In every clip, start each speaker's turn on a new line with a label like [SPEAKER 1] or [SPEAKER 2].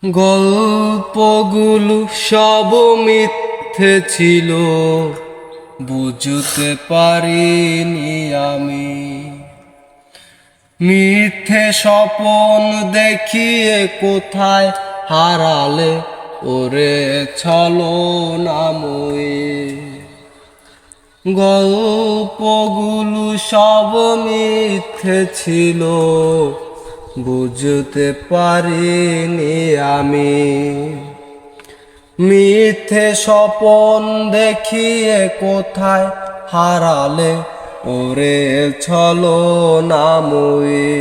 [SPEAKER 1] গল্পগুলো সব মিথ্যে ছিল, বুঝতে পারিনি আমি। মিথ্যে স্বপন দেখিয়ে কোথায় হারালে ওরে ছলনাময়ী। গল্পগুলো সব মিথ্যে ছিল, বুঝতে পারিনি আমি। মিথ্যে স্বপন দেখিয়ে কোথায় হারালে ওরে ছলনাময়ী।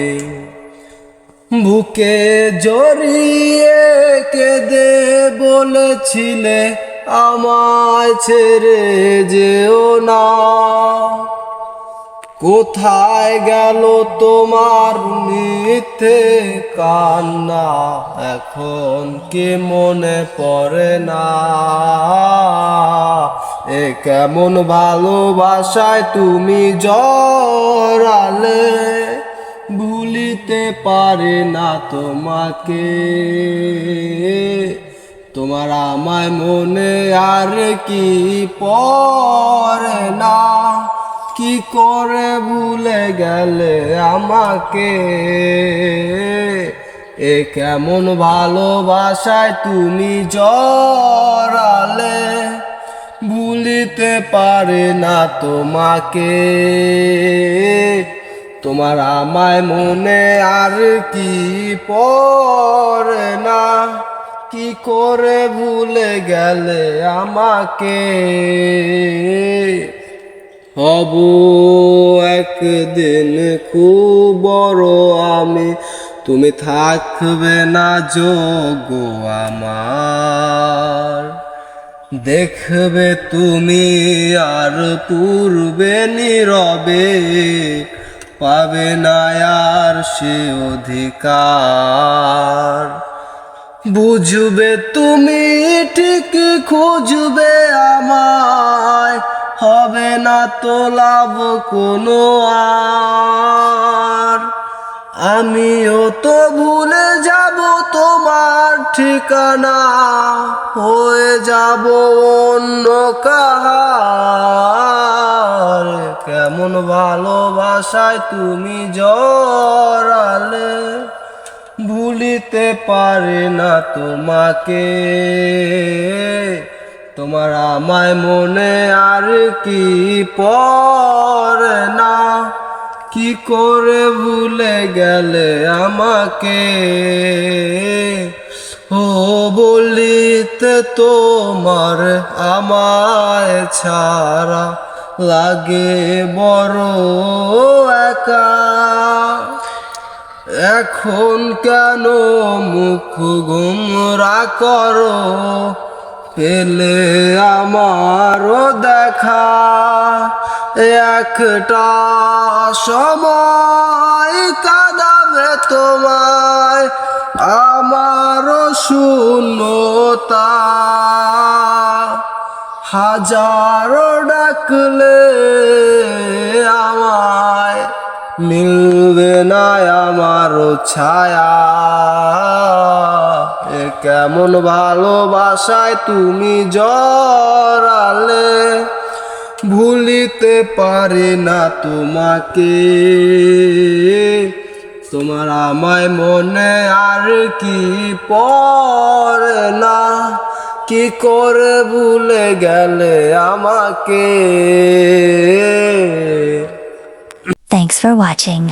[SPEAKER 1] বুকে জড়িয়ে কেঁদে বলেছিলে আমায় ছেড়ে যেও না। কোথায় গেল তোমার মিথ্যে কান্না, এখন কি মনে পড়ে না? এ কেমন ভালোবাসায় তুমি জড়ালে, ভুলিতে পারি না তোমাকে। তোমার আমায় মনে আর কি পড়ে না? কি করে ভুলে গেলে আমাকে? এ কেমন ভালোবাসায় তুমি জড়ালে, ভুলিতে পারি না তোমাকে। তোমার আমায় মনে আর কি পড়ে না? কি করে ভুলে গেলে আমাকে? হব একদিন খুব বড় আমি, তুমি থাকবে না যোগ্য আমার। দেখবে তুমি আর পূর্বে নীরবে, পাবে না আর সে অধিকার। বুঝবে তুমি ঠিক খুঁজবে আমায়, হবে না তো লাভ কোনো আর। আমিও তো ভুলে যাব তোমার ঠিকানা, হয়ে যাব অন্য কাহার। কেমন ভালোবাসায় তুমি জড়ালে, ভুলিতে পারি না তোমাকে। তোমার আমায় মনে আর কি পড়ে না? কি করে ভুলে গেলে আমাকে? ও বলিতে তোমার আমায় ছাড়া লাগে বড় একা। এখন কেন মুখ গোমরা করো, পেলে আমারও দেখা। একটা সময় কাঁদাবে তোমায় আমারও শূন্যতা। হাজারো ডাকলে আমায় মিলবে না আমারও ছায়া। এ কেমন ভালোবাসায় তুমি জড়ালে, ভুলিতে পারি না তোমাকে। তোমার আমায় মনে আর কি পড়ে না? কি করে ভুলে গেলে আমাকে?
[SPEAKER 2] Thanks for watching.